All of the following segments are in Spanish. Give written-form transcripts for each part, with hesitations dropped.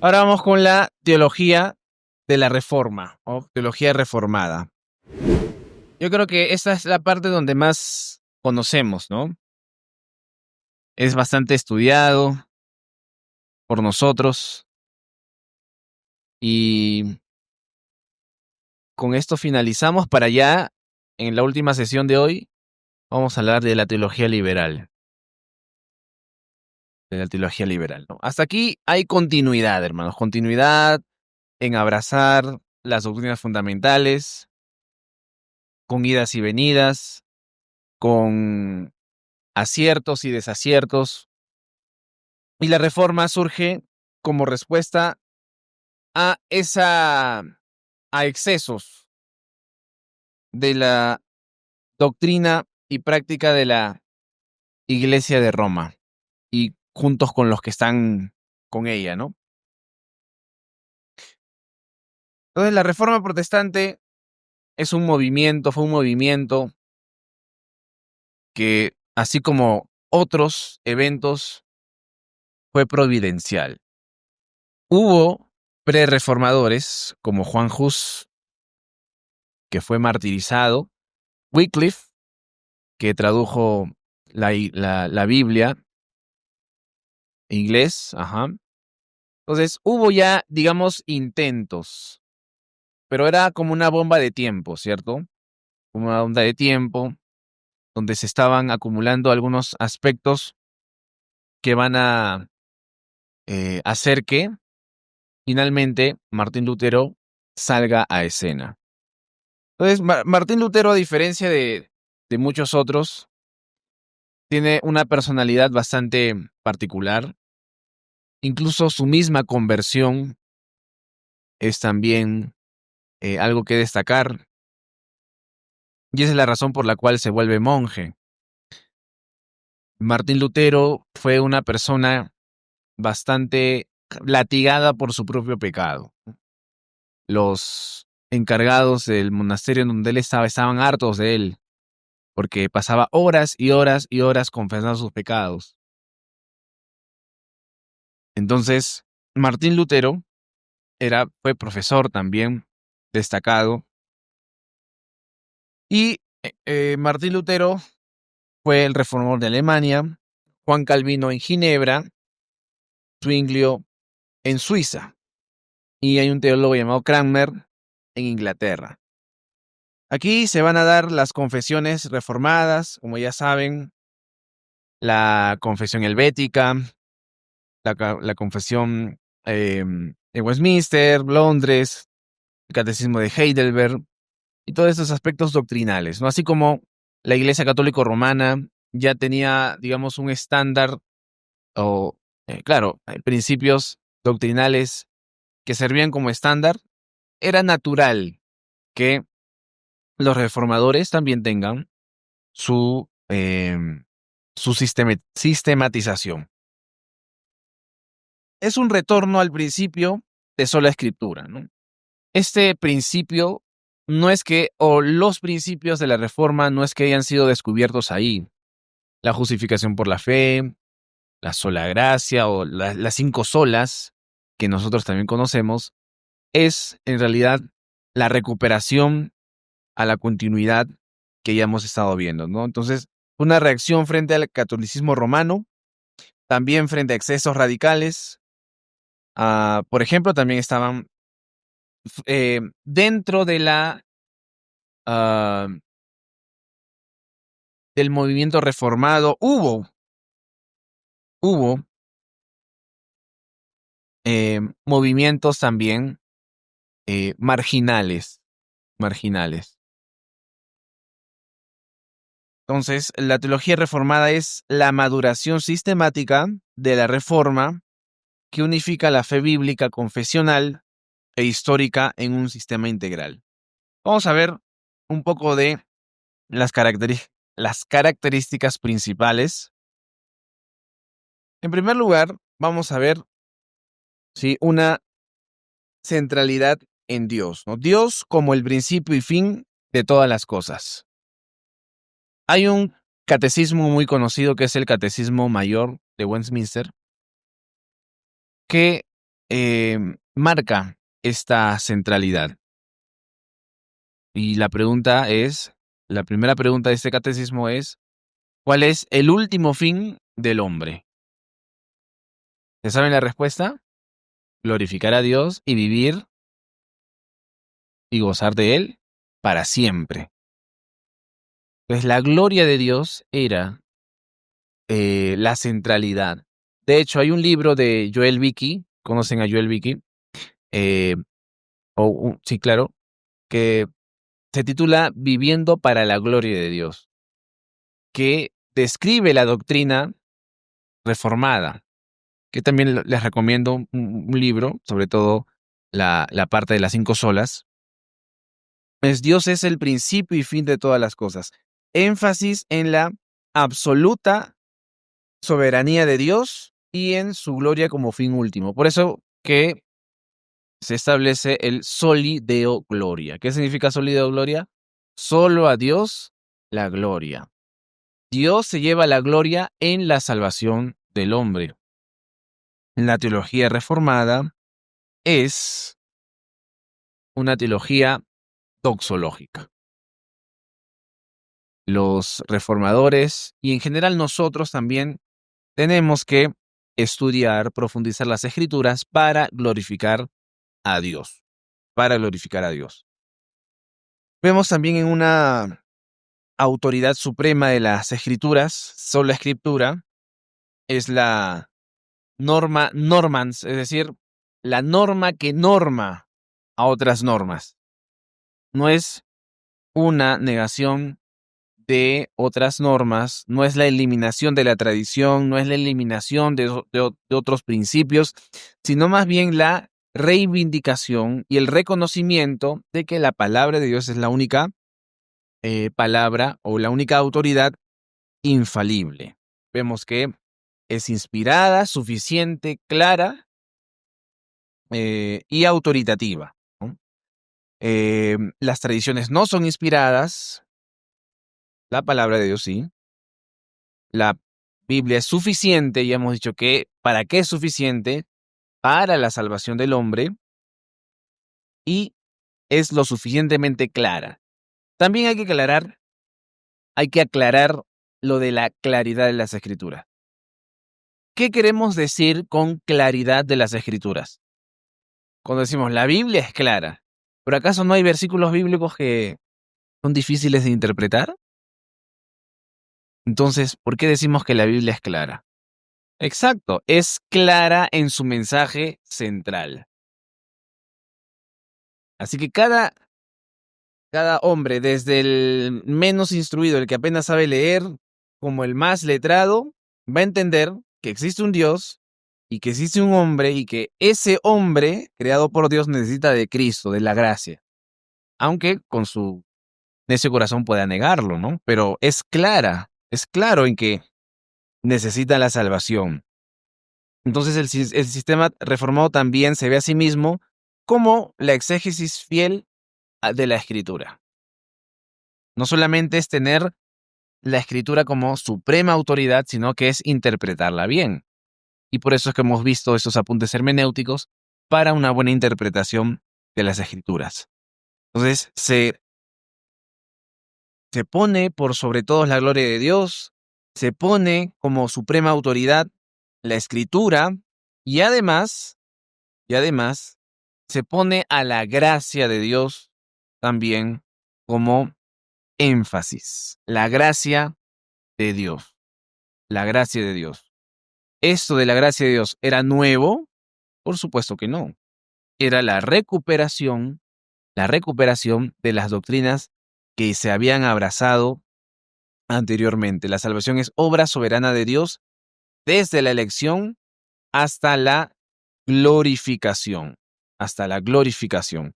Ahora vamos con la teología de la Reforma o teología reformada. Yo creo que esta es la parte donde más conocemos, ¿no? Es bastante estudiado por nosotros y con esto finalizamos para ya, en la última sesión de hoy, vamos a hablar de la teología liberal. De la teología liberal, ¿no? Hasta aquí hay continuidad, hermanos. Continuidad en abrazar las doctrinas fundamentales, con idas y venidas, con aciertos y desaciertos. Y la reforma surge como respuesta a a excesos de la doctrina y práctica de la Iglesia de Roma y juntos con los que están con ella, ¿no? Entonces, la Reforma Protestante fue un movimiento que, así como otros eventos, fue providencial. Hubo prerreformadores como Juan Hus, que fue martirizado, Wycliffe, que tradujo la Biblia en inglés, ajá. Entonces, hubo ya, digamos, intentos, pero era como una bomba de tiempo, ¿cierto? Una bomba de tiempo donde se estaban acumulando algunos aspectos que van a hacer que finalmente Martín Lutero salga a escena. Entonces, Martín Lutero, a diferencia de muchos otros, tiene una personalidad bastante particular. Incluso su misma conversión es también algo que destacar, y esa es la razón por la cual se vuelve monje. Martín Lutero fue una persona bastante latigada por su propio pecado. Los encargados del monasterio en donde él estaba estaban hartos de él, porque pasaba horas y horas y horas confesando sus pecados. Entonces, Martín Lutero fue profesor también destacado, y Martín Lutero fue el reformador de Alemania, Juan Calvino en Ginebra, Zwinglio en Suiza, y hay un teólogo llamado Cranmer en Inglaterra. Aquí se van a dar las confesiones reformadas, como ya saben, la confesión helvética, la confesión de Westminster, Londres, el catecismo de Heidelberg y todos estos aspectos doctrinales, ¿no? Así como la Iglesia Católica Romana ya tenía, digamos, un estándar o, claro, principios doctrinales que servían como estándar, era natural que los reformadores también tengan su sistematización. Es un retorno al principio de sola escritura, ¿no? Este principio no es que, o los principios de la Reforma no es que hayan sido descubiertos ahí. La justificación por la fe, la sola gracia o las 5 solas, que nosotros también conocemos, es en realidad la recuperación a la continuidad que ya hemos estado viendo, ¿no? Entonces, una reacción frente al catolicismo romano, también frente a excesos radicales. Por ejemplo, también estaban dentro de ah, del movimiento reformado, hubo movimientos también marginales. Entonces, la teología reformada es la maduración sistemática de la reforma que unifica la fe bíblica confesional e histórica en un sistema integral. Vamos a ver un poco de las características principales. En primer lugar, vamos a ver una centralidad en Dios, ¿no? Dios como el principio y fin de todas las cosas. Hay un catecismo muy conocido que es el Catecismo Mayor de Westminster, que marca esta centralidad. Y la primera pregunta de este catecismo es, ¿cuál es el último fin del hombre? ¿Ya saben la respuesta? Glorificar a Dios y vivir y gozar de Él para siempre. Entonces, la gloria de Dios era la centralidad. De hecho, hay un libro de Joel Beeke, ¿conocen a Joel Beeke? Sí, claro, que se titula Viviendo para la gloria de Dios, que describe la doctrina reformada, que también les recomiendo un libro, sobre todo la parte de las 5 solas. Dios es el principio y fin de todas las cosas. Énfasis en la absoluta soberanía de Dios y en su gloria como fin último. Por eso que se establece el soli deo gloria. ¿Qué significa soli deo gloria? Solo a Dios la gloria. Dios se lleva la gloria en la salvación del hombre. La teología reformada es una teología doxológica. Los reformadores y en general nosotros también tenemos que estudiar, profundizar las escrituras para glorificar a Dios. Para glorificar a Dios. Vemos también en una autoridad suprema de las escrituras, sola escritura, es la norma normans, es decir, la norma que norma a otras normas. No es una negación de otras normas, no es la eliminación de la tradición, no es la eliminación de otros principios, sino más bien la reivindicación y el reconocimiento de que la palabra de Dios es la única palabra o la única autoridad infalible. Vemos que es inspirada, suficiente, clara y autoritativa, ¿no? Las tradiciones no son inspiradas, la palabra de Dios sí. La Biblia es suficiente, y hemos dicho que ¿para qué es suficiente? Para la salvación del hombre, y es lo suficientemente clara. También hay que aclarar lo de la claridad de las Escrituras. ¿Qué queremos decir con claridad de las Escrituras? Cuando decimos la Biblia es clara, ¿pero acaso no hay versículos bíblicos que son difíciles de interpretar? Entonces, ¿por qué decimos que la Biblia es clara? Exacto, es clara en su mensaje central. Así que cada hombre, desde el menos instruido, el que apenas sabe leer, como el más letrado, va a entender que existe un Dios y que existe un hombre y que ese hombre, creado por Dios, necesita de Cristo, de la gracia. Aunque con su necio corazón pueda negarlo, ¿no? Pero es claro en que necesita la salvación. Entonces el sistema reformado también se ve a sí mismo como la exégesis fiel de la Escritura. No solamente es tener la Escritura como suprema autoridad, sino que es interpretarla bien. Y por eso es que hemos visto esos apuntes hermenéuticos para una buena interpretación de las Escrituras. Entonces, se pone por sobre todo la gloria de Dios, se pone como suprema autoridad la Escritura y además se pone a la gracia de Dios también como énfasis. La gracia de Dios. La gracia de Dios. ¿Esto de la gracia de Dios era nuevo? Por supuesto que no. Era la recuperación de las doctrinas que se habían abrazado anteriormente. La salvación es obra soberana de Dios desde la elección hasta la glorificación. Hasta la glorificación.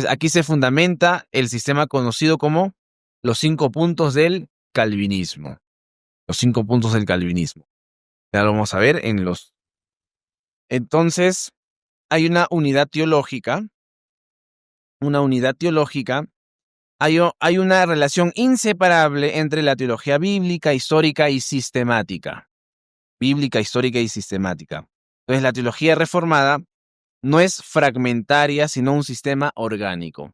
Aquí se fundamenta el sistema conocido como los 5 puntos del calvinismo. Los 5 puntos del calvinismo. Ya lo vamos a ver en los... Entonces, hay una unidad teológica. Hay una relación inseparable entre la teología bíblica, histórica y sistemática. Bíblica, histórica y sistemática. Entonces, la teología reformada no es fragmentaria, sino un sistema orgánico.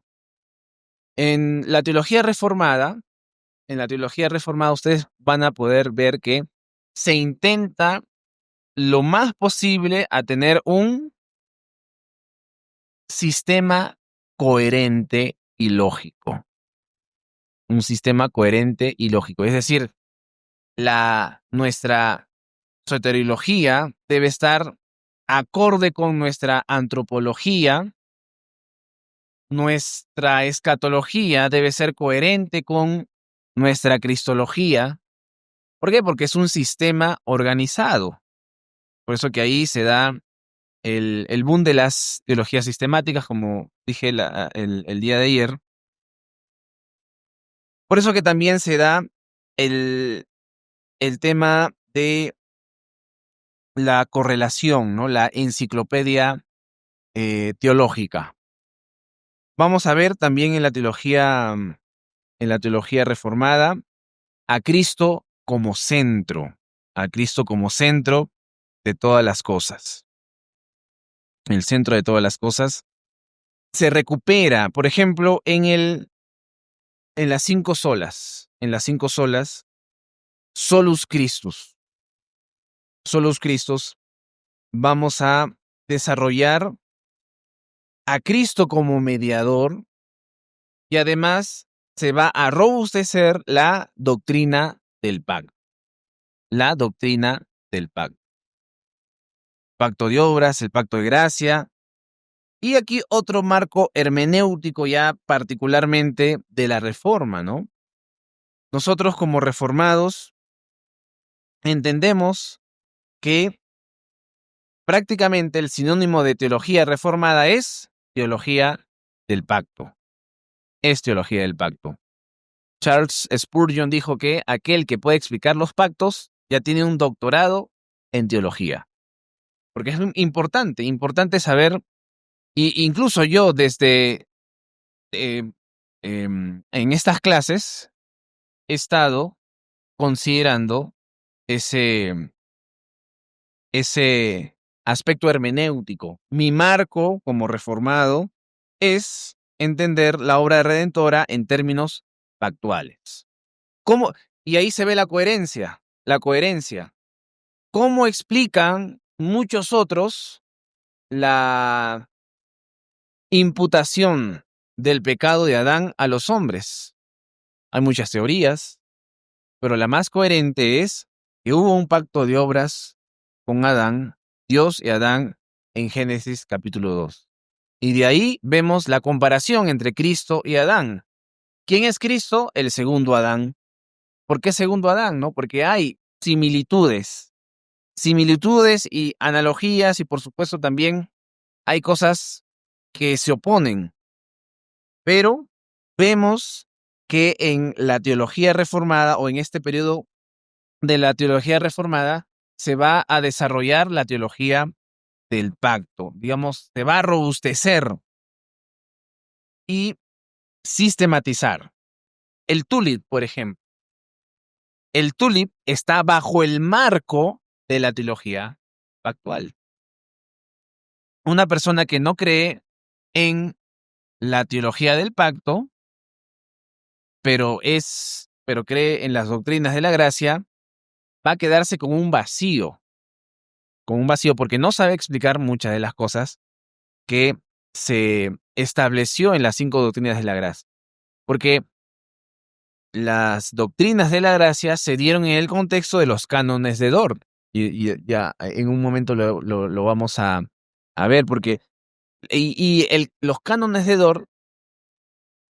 En la teología reformada ustedes van a poder ver que se intenta lo más posible a tener un sistema coherente y lógico. Un sistema coherente y lógico. Es decir, nuestra soteriología debe estar acorde con nuestra antropología. Nuestra escatología debe ser coherente con nuestra cristología. ¿Por qué? Porque es un sistema organizado. Por eso que ahí se da el boom de las teologías sistemáticas, como dije el día de ayer. Por eso que también se da el tema de la correlación, ¿no? La enciclopedia teológica. Vamos a ver también en la teología reformada a Cristo como centro de todas las cosas. El centro de todas las cosas se recupera, por ejemplo, en las 5 solas. En las 5 solas, solus Christus. Solus Christus, vamos a desarrollar a Cristo como mediador y además se va a robustecer la doctrina del pacto. La doctrina del pacto. Pacto de obras, el pacto de gracia. Y aquí otro marco hermenéutico ya particularmente de la reforma, ¿no? Nosotros como reformados entendemos que prácticamente el sinónimo de teología reformada es teología del pacto. Es teología del pacto. Charles Spurgeon dijo que aquel que puede explicar los pactos ya tiene un doctorado en teología. Porque es importante saber, y incluso yo desde en estas clases he estado considerando ese aspecto hermenéutico. Mi marco como reformado es entender la obra redentora en términos pactuales. ¿Cómo? Y ahí se ve la coherencia. ¿Cómo explican muchos otros la imputación del pecado de Adán a los hombres? Hay muchas teorías, pero la más coherente es que hubo un pacto de obras con Adán, Dios y Adán, en Génesis capítulo 2. Y de ahí vemos la comparación entre Cristo y Adán. ¿Quién es Cristo? El segundo Adán. ¿Por qué segundo Adán? ¿No? Porque hay similitudes y analogías, y por supuesto también hay cosas que se oponen. Pero vemos que en la teología reformada, o en este periodo de la teología reformada, se va a desarrollar la teología del pacto. Digamos, se va a robustecer y sistematizar. El TULIP, por ejemplo. El TULIP está bajo el marco de la teología pactual. Una persona que no cree en la teología del pacto, pero cree en las doctrinas de la gracia, va a quedarse con un vacío porque no sabe explicar muchas de las cosas que se estableció en las 5 doctrinas de la gracia. Porque las doctrinas de la gracia se dieron en el contexto de los cánones de Dort. Y ya en un momento lo vamos a ver, porque los cánones de Dort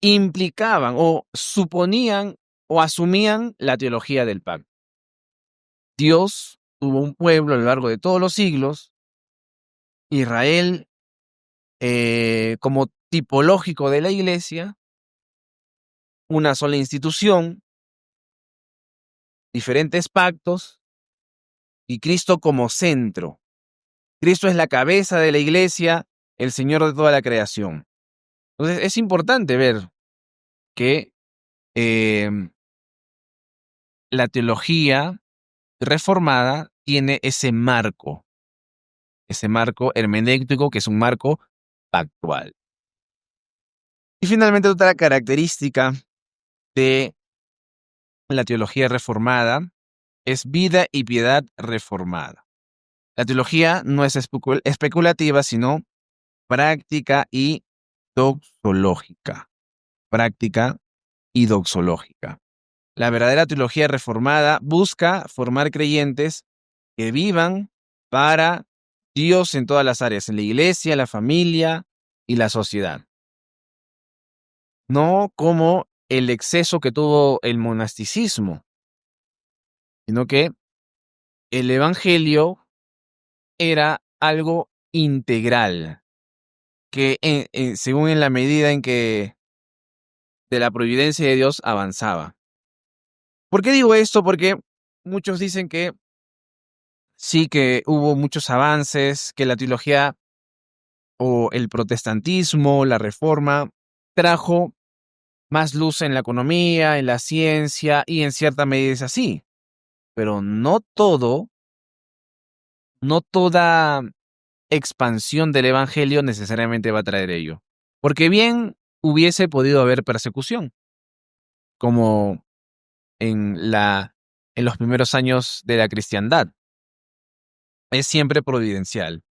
implicaban o suponían o asumían la teología del pacto. Dios tuvo un pueblo a lo largo de todos los siglos, Israel como tipológico de la iglesia, una sola institución, diferentes pactos y Cristo como centro. Cristo es la cabeza de la iglesia, el Señor de toda la creación. Entonces es importante ver que la teología reformada tiene ese marco ese marco hermenéutico que es un marco pactual. Y finalmente, otra característica de la teología reformada es vida y piedad reformada. La teología no es especulativa, sino práctica y doxológica. Práctica y doxológica. La verdadera teología reformada busca formar creyentes que vivan para Dios en todas las áreas, en la iglesia, la familia y la sociedad. No como el exceso que tuvo el monasticismo, sino que el evangelio era algo integral, que según en la medida en que de la providencia de Dios avanzaba. ¿Por qué digo esto? Porque muchos dicen que sí, que hubo muchos avances, que la teología o el protestantismo, la reforma, trajo más luz en la economía, en la ciencia, y en cierta medida es así. Pero no toda expansión del evangelio necesariamente va a traer ello. Porque bien hubiese podido haber persecución, como en los primeros años de la cristiandad. Es siempre providencial.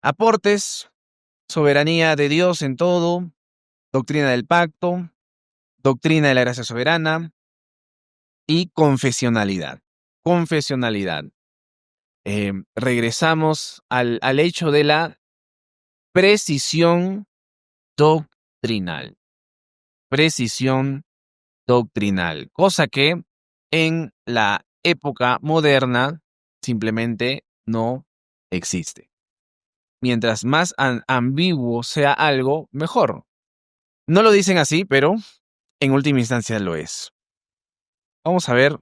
Aportes, soberanía de Dios en todo, doctrina del pacto, doctrina de la gracia soberana y confesionalidad. Confesionalidad. Regresamos al hecho de la precisión doctrinal. Precisión doctrinal. Cosa que en la época moderna simplemente no existe. Mientras más ambiguo sea algo, mejor. No lo dicen así, pero en última instancia lo es. Vamos a ver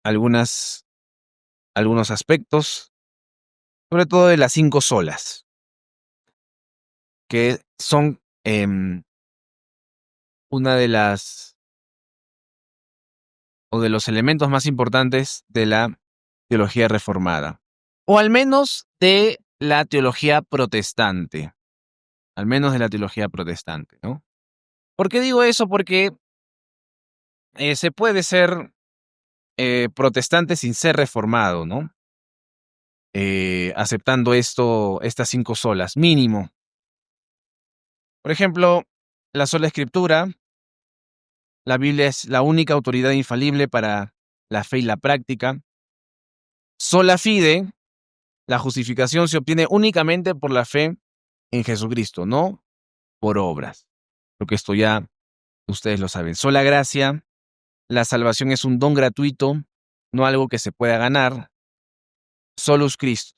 algunos aspectos, sobre todo de las 5 solas, que son una de las o de los elementos más importantes de la teología reformada, o al menos de la teología protestante, al menos de la teología protestante, ¿no? ¿Por qué digo eso? Porque se puede ser protestante sin ser reformado, ¿no? Aceptando estas 5 solas, mínimo. Por ejemplo, la sola escritura, la Biblia es la única autoridad infalible para la fe y la práctica. Sola fide, la justificación se obtiene únicamente por la fe en Jesucristo, no por obras. Creo que esto ya ustedes lo saben. Sola gracia, la salvación es un don gratuito, no algo que se pueda ganar. Solus Christus.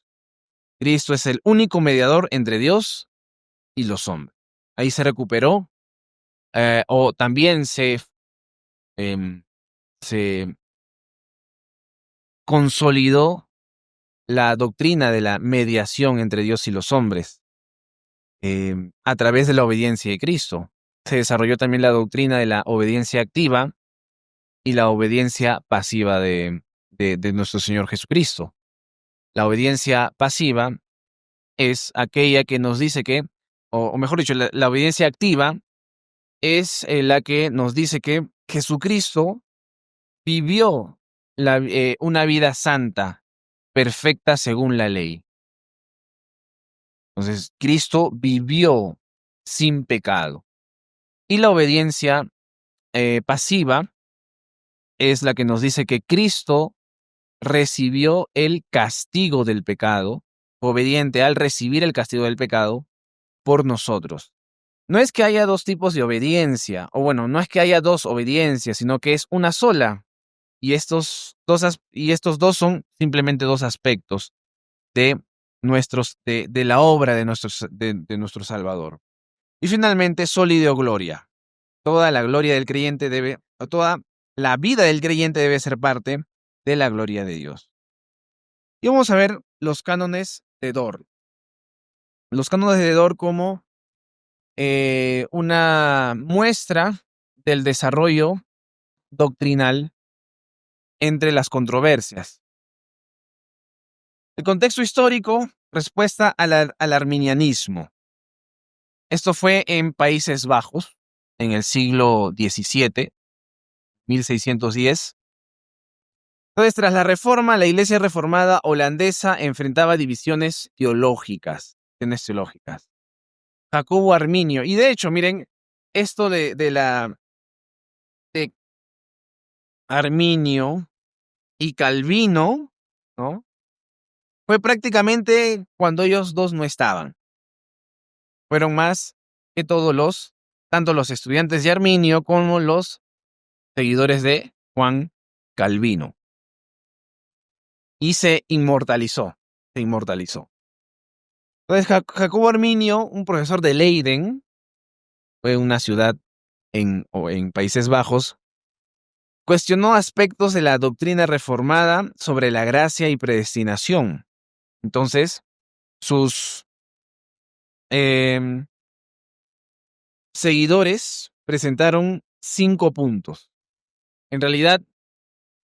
Cristo es el único mediador entre Dios y los hombres. Ahí se recuperó, o también se consolidó la doctrina de la mediación entre Dios y los hombres a través de la obediencia de Cristo. Se desarrolló también la doctrina de la obediencia activa y la obediencia pasiva de nuestro Señor Jesucristo. La obediencia pasiva es aquella que nos dice que, o mejor dicho, la obediencia activa es la que nos dice que Jesucristo vivió una vida santa, perfecta según la ley. Entonces, Cristo vivió sin pecado. Y la obediencia pasiva es la que nos dice que Cristo recibió el castigo del pecado, obediente al recibir el castigo del pecado por nosotros. No es que haya 2 tipos de obediencia, o bueno, no es que haya 2 obediencias, sino que es una sola. Y estos dos son simplemente 2 aspectos de la obra de nuestro Salvador. Y finalmente, solideo gloria. Toda la gloria del creyente toda la vida del creyente debe ser parte de la gloria de Dios. Y vamos a ver los cánones de Dort. Los cánones de Dort como una muestra del desarrollo doctrinal entre las controversias. El contexto histórico respuesta al arminianismo. Esto fue en Países Bajos, en el siglo XVII, 1610. Entonces, tras la reforma, la Iglesia reformada holandesa enfrentaba divisiones teológicas. Jacobo Arminio. Y de hecho, miren, esto de Arminio y Calvino, ¿no? Fue prácticamente cuando ellos dos no estaban. Fueron más que todos tanto los estudiantes de Arminio como los seguidores de Juan Calvino. Y se inmortalizó. Entonces, Jacobo Arminio, un profesor de Leiden, fue una ciudad en Países Bajos, cuestionó aspectos de la doctrina reformada sobre la gracia y predestinación. Entonces, sus seguidores presentaron 5 puntos. En realidad,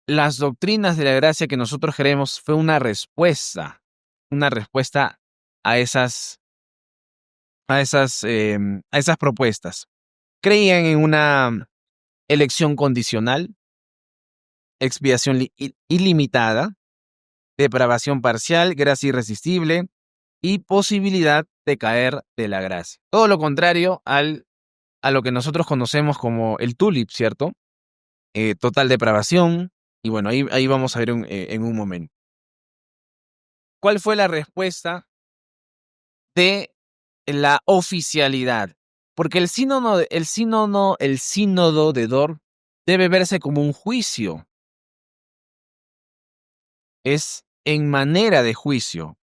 las doctrinas de la gracia que nosotros queremos fue una respuesta a esas propuestas. Creían en una elección condicional, expiación ilimitada, depravación parcial, gracia irresistible y posibilidad de caer de la gracia. Todo lo contrario a lo que nosotros conocemos como el tulip, ¿cierto? Total depravación. Y bueno, ahí vamos a ver en un momento. ¿Cuál fue la respuesta de la oficialidad? Porque el sínodo de Dort debe verse como un juicio. Es en manera de juicio.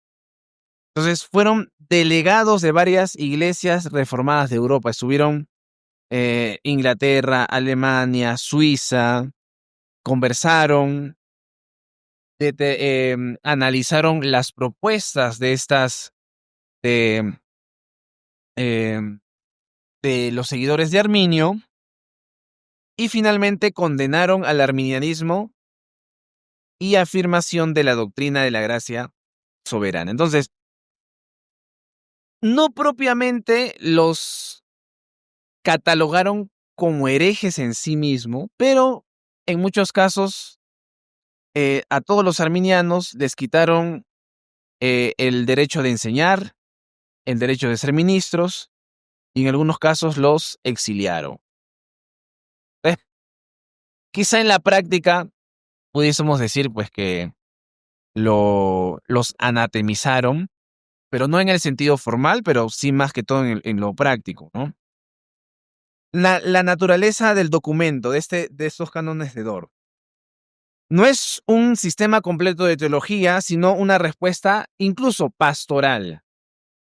Entonces fueron delegados de varias iglesias reformadas de Europa. Estuvieron Inglaterra, Alemania, Suiza, conversaron, analizaron las propuestas de estas de los seguidores de Arminio y finalmente condenaron al arminianismo y afirmación de la doctrina de la gracia soberana. Entonces, no propiamente los catalogaron como herejes en sí mismo, pero en muchos casos a todos los arminianos les quitaron el derecho de enseñar, el derecho de ser ministros, y en algunos casos los exiliaron. Quizá en la práctica pudiésemos decir pues que los anatemizaron, pero no en el sentido formal, pero sí más que todo en lo práctico, ¿no? La naturaleza del documento, de estos cánones de Dort, no es un sistema completo de teología, sino una respuesta incluso pastoral.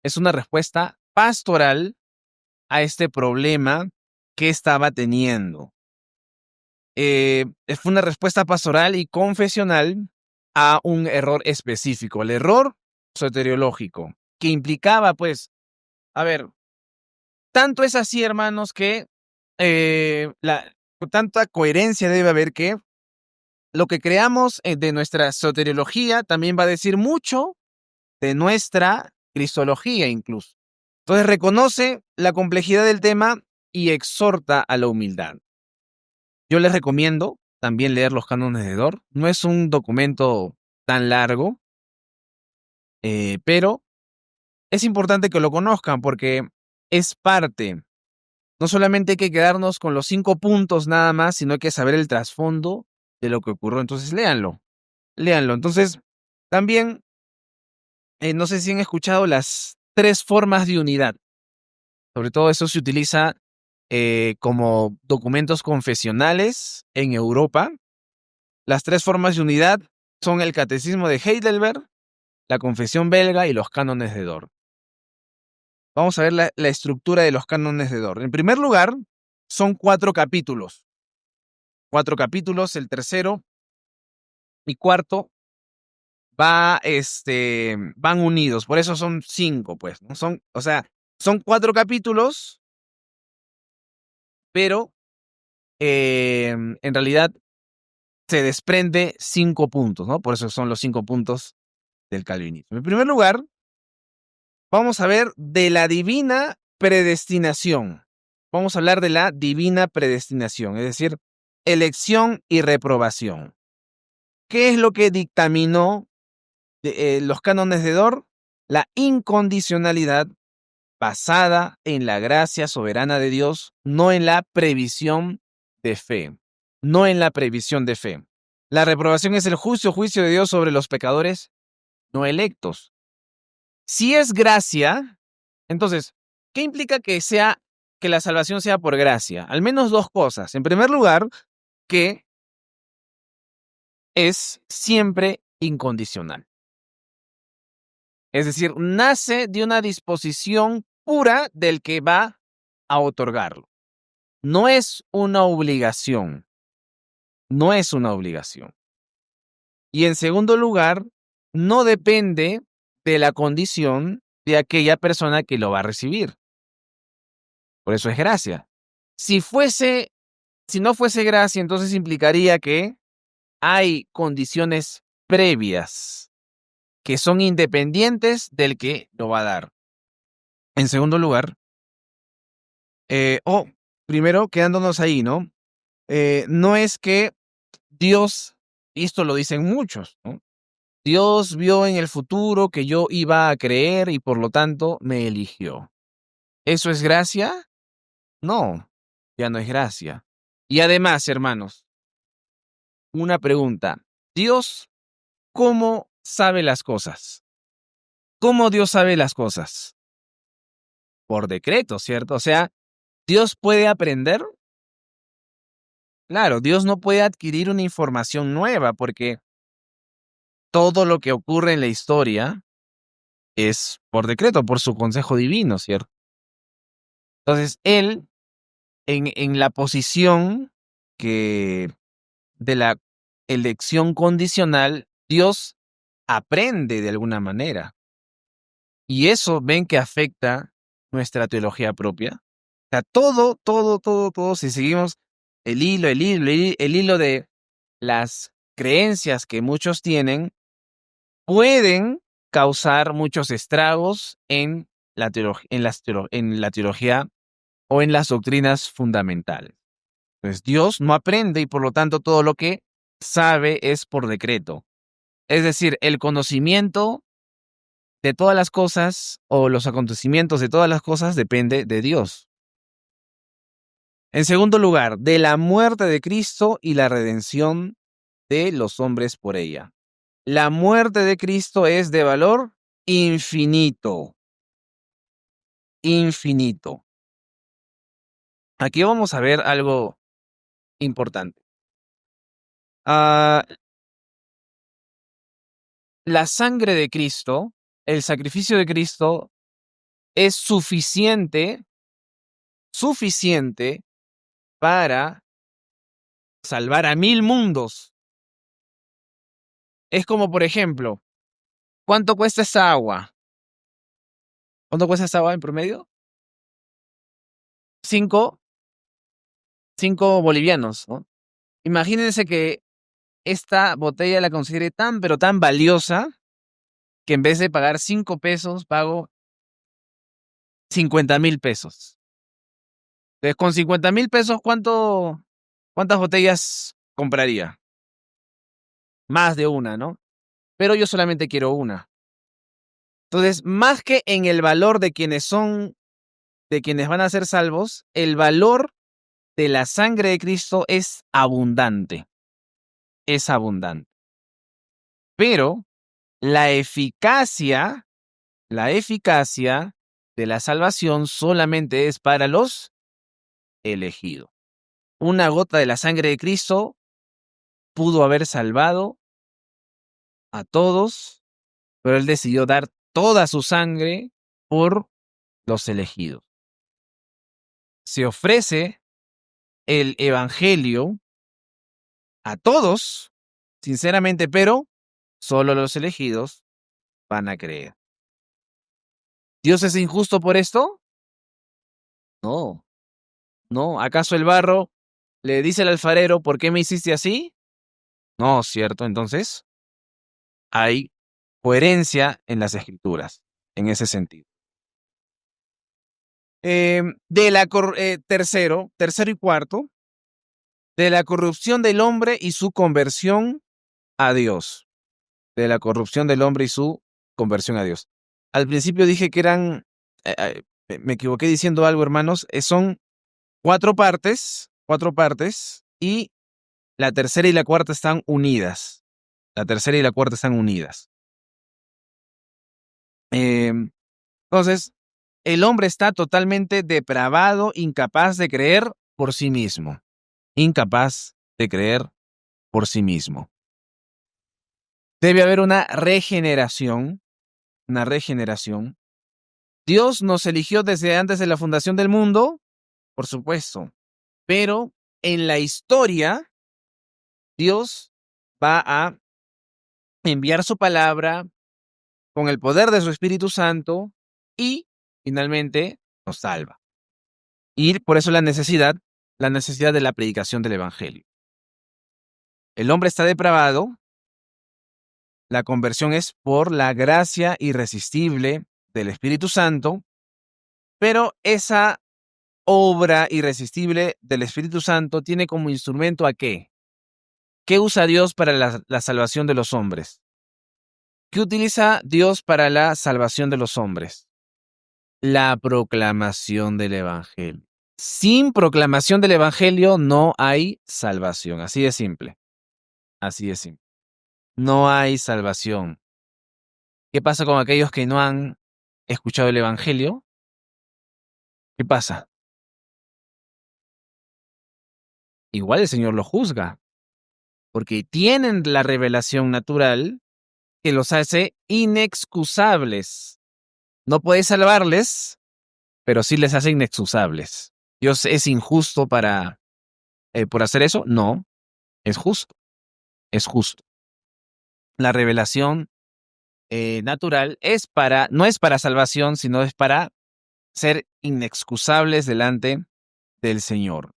Es una respuesta pastoral a este problema que estaba teniendo. Fue una respuesta pastoral y confesional a un error específico, el error soteriológico, que implicaba, pues, a ver, tanto es así, hermanos, que tanta coherencia debe haber que lo que creamos de nuestra soteriología también va a decir mucho de nuestra cristología incluso. Entonces reconoce la complejidad del tema y exhorta a la humildad. Yo les recomiendo también leer los cánones de Dort. No es un documento tan largo, pero es importante que lo conozcan porque es parte. No solamente hay que quedarnos con los 5 puntos nada más, sino hay que saber el trasfondo de lo que ocurrió. Entonces, léanlo. Entonces, también, no sé si han escuchado las 3 formas de unidad. Sobre todo eso se utiliza como documentos confesionales en Europa. Las 3 formas de unidad son el Catecismo de Heidelberg, la Confesión belga y los cánones de Dort. Vamos a ver la estructura de los cánones de Dort. En primer lugar, son 4 capítulos. 4 capítulos, el tercero y cuarto van unidos, por eso son 5, pues, ¿no? Son 4 capítulos, pero en realidad se desprende 5 puntos, ¿no? Por eso son los 5 puntos del calvinismo. En primer lugar, vamos a ver de la divina predestinación. Vamos a hablar de la divina predestinación, es decir, elección y reprobación. ¿Qué es lo que dictaminó los cánones de Dort? La incondicionalidad basada en la gracia soberana de Dios, no en la previsión de fe. No en la previsión de fe. La reprobación es el justo juicio de Dios sobre los pecadores no electos. Si es gracia, entonces, ¿qué implica que la salvación sea por gracia? Al menos dos cosas. En primer lugar, que es siempre incondicional. Es decir, nace de una disposición pura del que va a otorgarlo. No es una obligación. No es una obligación. Y en segundo lugar, no depende de la condición de aquella persona que lo va a recibir. Por eso es gracia. Si no fuese gracia, entonces implicaría que hay condiciones previas que son independientes del que lo va a dar. En segundo lugar, primero quedándonos ahí, ¿no? No es que Dios, y esto lo dicen muchos, ¿no? Dios vio en el futuro que yo iba a creer y por lo tanto me eligió. ¿Eso es gracia? No, ya no es gracia. Y además, hermanos, una pregunta. ¿Dios cómo sabe las cosas? ¿Cómo Dios sabe las cosas? Por decreto, ¿cierto? O sea, ¿Dios puede aprender? Claro, Dios no puede adquirir una información nueva porque todo lo que ocurre en la historia es por decreto, por su consejo divino, ¿cierto? Entonces, Él, en la posición de la elección condicional, Dios aprende de alguna manera. Y eso ven que afecta nuestra teología propia. O sea, todo, si seguimos el hilo de las creencias que muchos tienen, pueden causar muchos estragos en la teología o en las doctrinas fundamentales. Pues Dios no aprende y por lo tanto todo lo que sabe es por decreto. Es decir, el conocimiento de todas las cosas o los acontecimientos de todas las cosas depende de Dios. En segundo lugar, de la muerte de Cristo y la redención de los hombres por ella. La muerte de Cristo es de valor infinito. Infinito. Aquí vamos a ver algo importante. La sangre de Cristo, el sacrificio de Cristo, es suficiente para salvar a 1000 mundos. Es como, por ejemplo, ¿cuánto cuesta esa agua? ¿Cuánto cuesta esa agua en promedio? 5 bolivianos, ¿no? Imagínense que esta botella la considere tan, pero tan valiosa que en vez de pagar 5 pesos, pago 50,000 pesos. Entonces, con 50,000 pesos, ¿cuántas botellas compraría? Más de una, ¿no? Pero yo solamente quiero una. Entonces, más que en el valor de quienes van a ser salvos, el valor de la sangre de Cristo es abundante. Es abundante. Pero la eficacia de la salvación solamente es para los elegidos. Una gota de la sangre de Cristo pudo haber salvado a todos, pero Él decidió dar toda su sangre por los elegidos. Se ofrece el evangelio a todos, sinceramente, pero solo los elegidos van a creer. ¿Dios es injusto por esto? No, no. ¿Acaso el barro le dice al alfarero, ¿por qué me hiciste así? No, ¿cierto? Entonces, hay coherencia en las escrituras, en ese sentido. Tercero y cuarto, de la corrupción del hombre y su conversión a Dios. De la corrupción del hombre y su conversión a Dios. Al principio dije que eran, me equivoqué diciendo algo, hermanos, son cuatro partes, y la tercera y la cuarta están unidas. La tercera y la cuarta están unidas. Entonces, el hombre está totalmente depravado, incapaz de creer por sí mismo. Incapaz de creer por sí mismo. Debe haber una regeneración. Una regeneración. Dios nos eligió desde antes de la fundación del mundo, por supuesto. Pero en la historia, Dios va a enviar su palabra con el poder de su Espíritu Santo y finalmente nos salva. Y por eso la necesidad de la predicación del Evangelio. El hombre está depravado, la conversión es por la gracia irresistible del Espíritu Santo, pero esa obra irresistible del Espíritu Santo tiene como instrumento ¿a qué? ¿Qué usa Dios para la salvación de los hombres? ¿Qué utiliza Dios para la salvación de los hombres? La proclamación del Evangelio. Sin proclamación del Evangelio no hay salvación. Así de simple. Así de simple. No hay salvación. ¿Qué pasa con aquellos que no han escuchado el Evangelio? ¿Qué pasa? Igual el Señor los juzga, porque tienen la revelación natural que los hace inexcusables. No puede salvarles, pero sí les hace inexcusables. ¿Dios es injusto por hacer eso? No, es justo. Es justo. La revelación natural no es para salvación, sino es para ser inexcusables delante del Señor.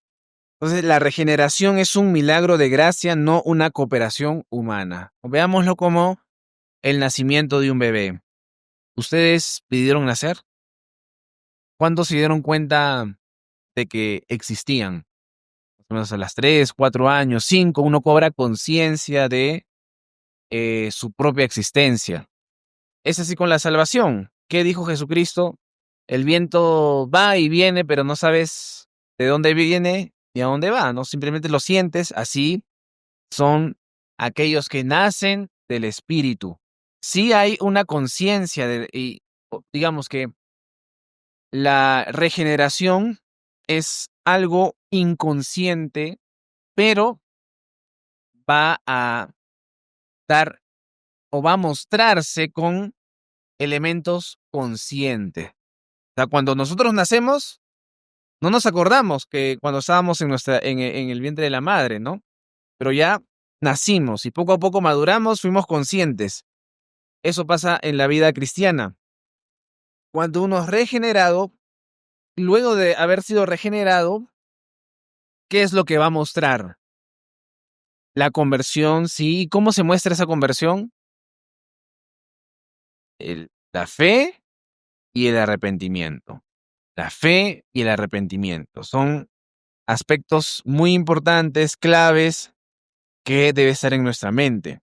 Entonces, la regeneración es un milagro de gracia, no una cooperación humana. Veámoslo como el nacimiento de un bebé. ¿Ustedes pidieron nacer? ¿Cuándo se dieron cuenta de que existían? Más o menos a las 3, 4 años, 5, uno cobra conciencia de su propia existencia. Es así con la salvación. ¿Qué dijo Jesucristo? El viento va y viene, pero no sabes de dónde viene ni a dónde va, ¿no? Simplemente lo sientes. Así son aquellos que nacen del Espíritu. Sí hay una conciencia y digamos que la regeneración es algo inconsciente, pero va a dar o va a mostrarse con elementos conscientes. O sea, cuando nosotros nacemos, no nos acordamos que cuando estábamos en el vientre de la madre, ¿no? Pero ya nacimos y poco a poco maduramos, fuimos conscientes. Eso pasa en la vida cristiana. Cuando uno es regenerado, luego de haber sido regenerado, ¿qué es lo que va a mostrar? La conversión, sí. ¿Cómo se muestra esa conversión? La fe y el arrepentimiento. La fe y el arrepentimiento son aspectos muy importantes, claves, que debe estar en nuestra mente.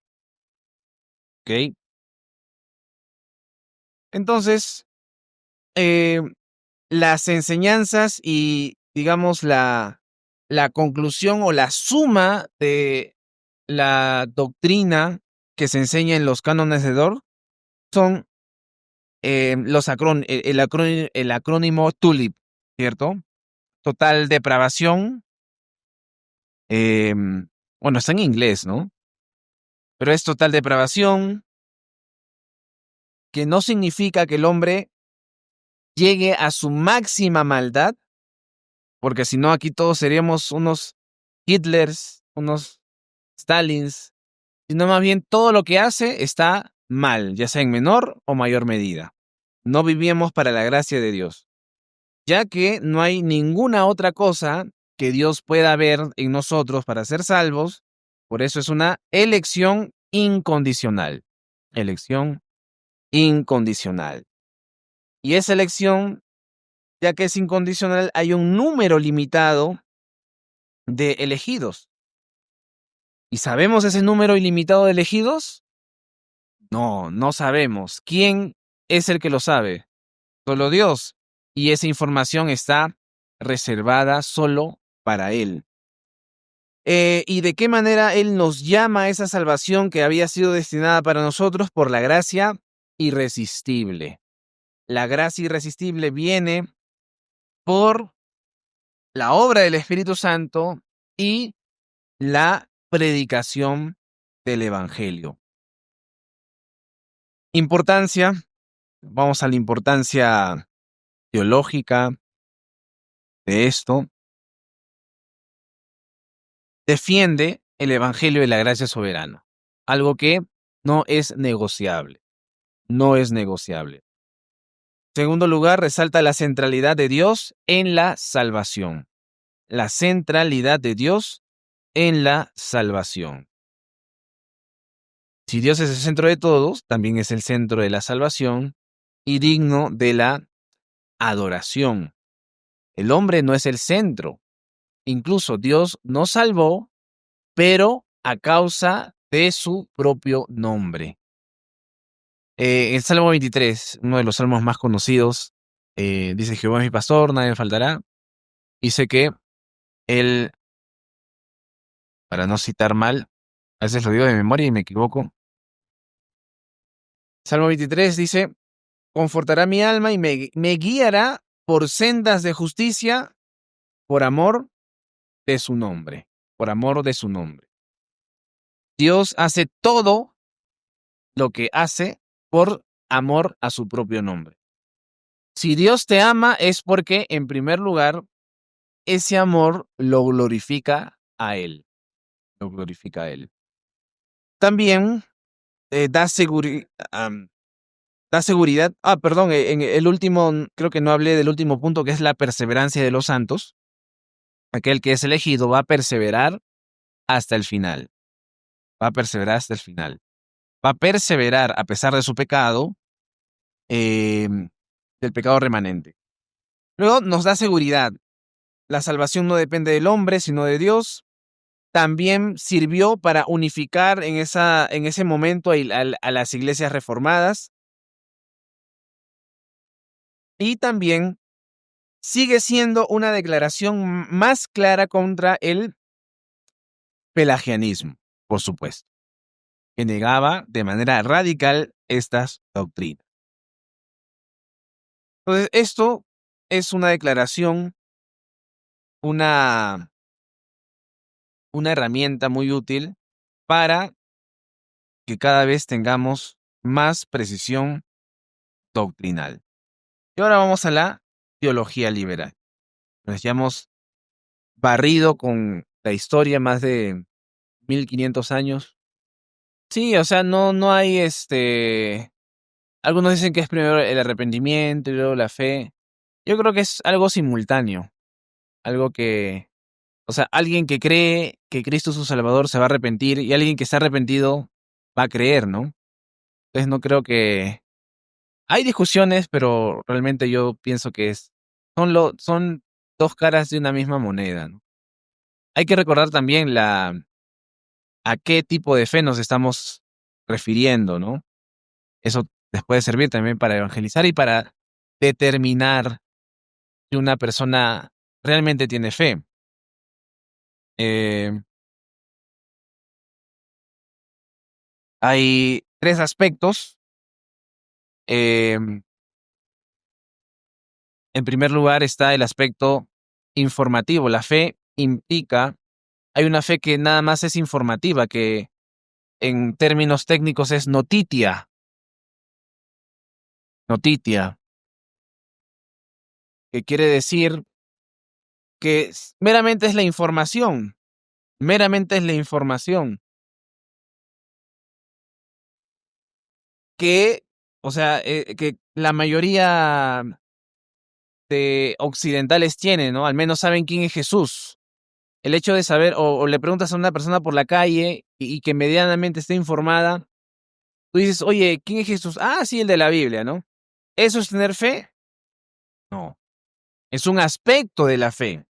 ¿Ok? Entonces, las enseñanzas y, digamos, la conclusión o la suma de la doctrina que se enseña en los cánones de Dort son el acrónimo TULIP, ¿cierto? Total depravación. Bueno, está en inglés, ¿no? Pero es total depravación, que no significa que el hombre llegue a su máxima maldad, porque si no aquí todos seríamos unos Hitlers, unos Stalins, sino más bien todo lo que hace está mal, ya sea en menor o mayor medida. No vivimos para la gracia de Dios, ya que no hay ninguna otra cosa que Dios pueda ver en nosotros para ser salvos. Por eso es una elección incondicional. Elección incondicional. Y esa elección ya que es incondicional, hay un número limitado de elegidos. ¿Y sabemos ese número ilimitado de elegidos? No, no sabemos. ¿Quién es el que lo sabe? Solo Dios. Y esa información está reservada solo para Él. ¿Y de qué manera Él nos llama a esa salvación que había sido destinada para nosotros? Por la gracia irresistible. La gracia irresistible viene por la obra del Espíritu Santo y la predicación del Evangelio. Importancia, vamos a la importancia teológica de esto. Defiende el Evangelio de la gracia soberana, algo que no es negociable, no es negociable. En segundo lugar, resalta la centralidad de Dios en la salvación. La centralidad de Dios en la salvación. Si Dios es el centro de todos, también es el centro de la salvación y digno de la adoración. El hombre no es el centro. Incluso Dios nos salvó, pero a causa de su propio nombre. El Salmo 23, uno de los salmos más conocidos, dice: Jehová es mi pastor, nadie me faltará. Dice que él, para no citar mal, a veces lo digo de memoria y me equivoco. Salmo 23 dice: confortará mi alma y me guiará por sendas de justicia por amor de su nombre. Por amor de su nombre. Dios hace todo lo que hace por amor a su propio nombre. Si Dios te ama es porque, en primer lugar, ese amor lo glorifica a Él. Lo glorifica a Él. También da seguridad. Perdón, en el último, creo que no hablé del último punto, que es la perseverancia de los santos. Aquel que es elegido va a perseverar hasta el final. Va a perseverar hasta el final. Va a perseverar a pesar de su pecado, del pecado remanente. Luego nos da seguridad. La salvación no depende del hombre, sino de Dios. También sirvió para unificar en ese momento a las iglesias reformadas. Y también sigue siendo una declaración más clara contra el pelagianismo, por supuesto, que negaba de manera radical estas doctrinas. Entonces, esto es una declaración, una herramienta muy útil para que cada vez tengamos más precisión doctrinal. Y ahora vamos a la teología liberal. Nos ya hemos barrido con la historia más de 1500 años. Sí, o sea, no hay algunos dicen que es primero el arrepentimiento y luego la fe. Yo creo que es algo simultáneo. Algo que, o sea, alguien que cree que Cristo es su Salvador se va a arrepentir y alguien que está arrepentido va a creer, ¿no? Entonces no creo que... Hay discusiones, pero realmente yo pienso que son dos caras de una misma moneda, ¿no? Hay que recordar también a qué tipo de fe nos estamos refiriendo, ¿no? Eso les puede servir también para evangelizar y para determinar si una persona realmente tiene fe. Eh, Hay tres aspectos. En primer lugar está el aspecto informativo. La fe implica, hay una fe que nada más es informativa, que en términos técnicos es notitia. Notitia, que quiere decir que meramente es la información. Meramente es la información. Que, o sea, que la mayoría de occidentales tienen, ¿no? Al menos saben quién es Jesús. El hecho de saber, o le preguntas a una persona por la calle y que medianamente esté informada, tú dices: oye, ¿quién es Jesús? Ah, sí, el de la Biblia, ¿no? ¿Eso es tener fe? No. Es un aspecto de la fe.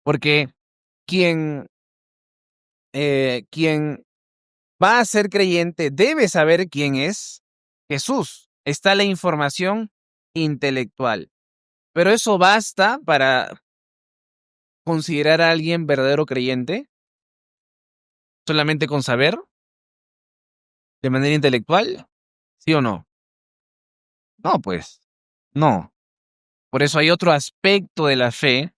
Porque quien va a ser creyente debe saber quién es Jesús. Está la información intelectual. Pero eso basta para considerar a alguien verdadero creyente, solamente con saber de manera intelectual, ¿sí o no? No, pues, no. Por eso hay otro aspecto de la fe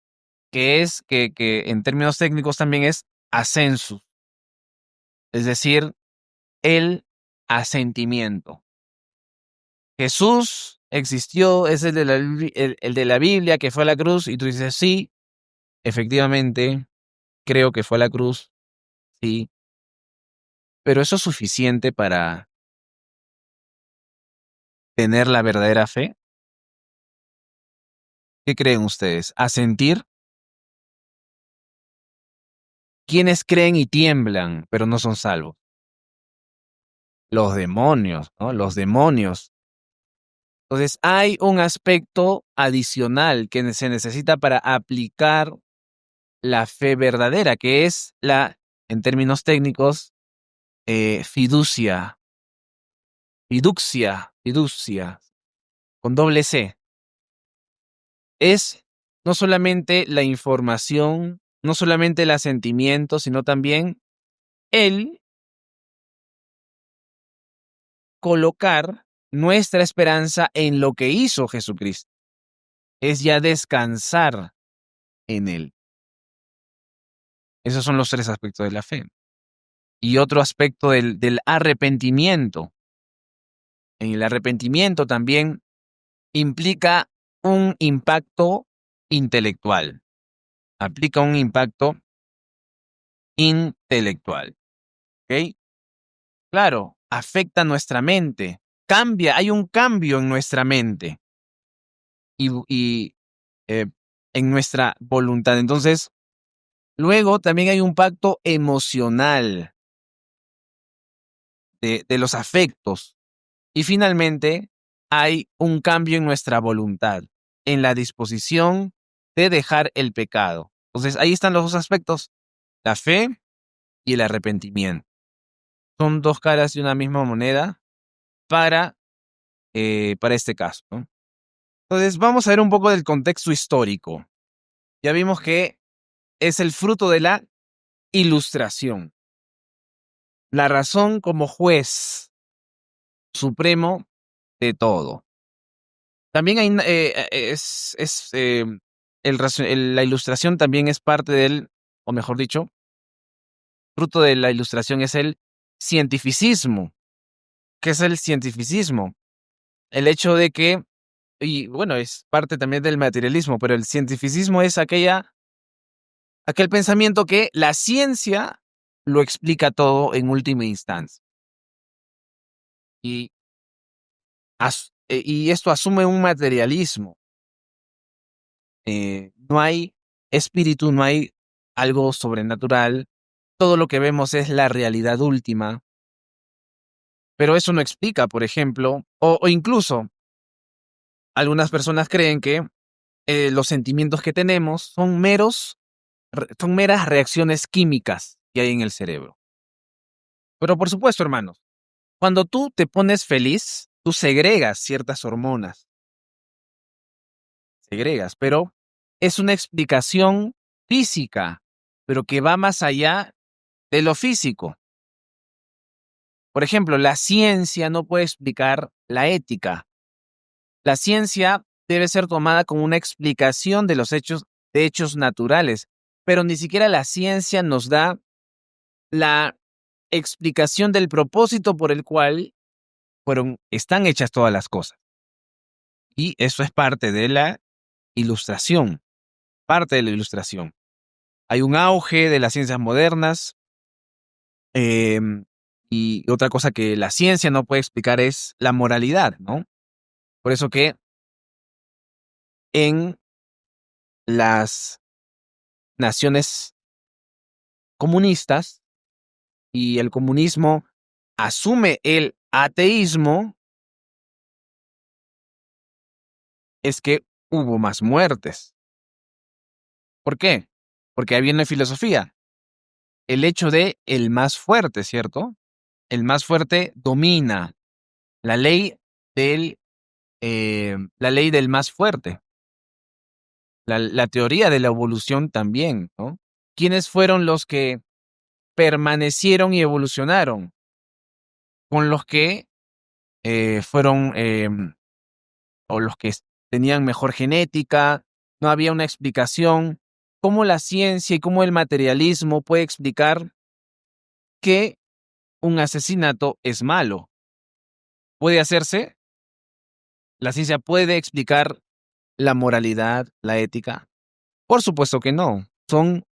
que es que en términos técnicos también es ascensus, es decir, el asentimiento. Jesús existió, es el de la Biblia que fue a la cruz, y tú dices, sí, efectivamente, creo que fue a la cruz, sí, pero ¿eso es suficiente para tener la verdadera fe? ¿Qué creen ustedes? ¿Asentir? ¿Quiénes creen y tiemblan, pero no son salvos? Los demonios, ¿no? Los demonios. Entonces, hay un aspecto adicional que se necesita para aplicar la fe verdadera, que es en términos técnicos, fiducia, fiducia, con doble C. Es no solamente la información, no solamente el asentimiento, sino también el colocar nuestra esperanza en lo que hizo Jesucristo. Es ya descansar en Él. Esos son los tres aspectos de la fe. Y otro aspecto del arrepentimiento. En el arrepentimiento también implica un impacto intelectual. Aplica un impacto intelectual. ¿Ok? Claro, afecta nuestra mente. Hay un cambio en nuestra mente y en nuestra voluntad. Entonces, luego también hay un pacto emocional de los afectos. Y finalmente, hay un cambio en nuestra voluntad, en la disposición de dejar el pecado. Entonces, ahí están los dos aspectos, la fe y el arrepentimiento. Son dos caras de una misma moneda para este caso, ¿no? Entonces, vamos a ver un poco del contexto histórico. Ya vimos que es el fruto de la Ilustración. La razón como juez supremo de todo. También hay, la Ilustración también es parte o mejor dicho, fruto de la Ilustración es el cientificismo. ¿Qué es el cientificismo? El hecho de que, y bueno, es parte también del materialismo, pero el cientificismo es aquel pensamiento que la ciencia lo explica todo en última instancia. Y, y esto asume un materialismo. No hay espíritu, no hay algo sobrenatural. Todo lo que vemos es la realidad última. Pero eso no explica, por ejemplo, o incluso algunas personas creen que los sentimientos que tenemos son meras reacciones químicas que hay en el cerebro. Pero por supuesto, hermanos, cuando tú te pones feliz, tú segregas ciertas hormonas. Pero es una explicación física, pero que va más allá de lo físico. Por ejemplo, la ciencia no puede explicar la ética. La ciencia debe ser tomada como una explicación de de hechos naturales, pero ni siquiera la ciencia nos da la explicación del propósito por el cual están hechas todas las cosas. Y eso es parte de la Ilustración, Hay un auge de las ciencias modernas, y otra cosa que la ciencia no puede explicar es la moralidad, ¿no? Por eso que en las naciones comunistas y el comunismo asume el ateísmo, es que hubo más muertes. ¿Por qué? Porque había una filosofía. El hecho de el más fuerte, ¿cierto? El más fuerte domina. La ley del más fuerte. La teoría de la evolución también, ¿no? ¿Quiénes fueron los que permanecieron y evolucionaron? Con los que fueron, o los que tenían mejor genética, no había una explicación. ¿Cómo la ciencia y cómo el materialismo puede explicar que un asesinato es malo? ¿Puede hacerse? ¿La ciencia puede explicar la moralidad, la ética? Por supuesto que no. Son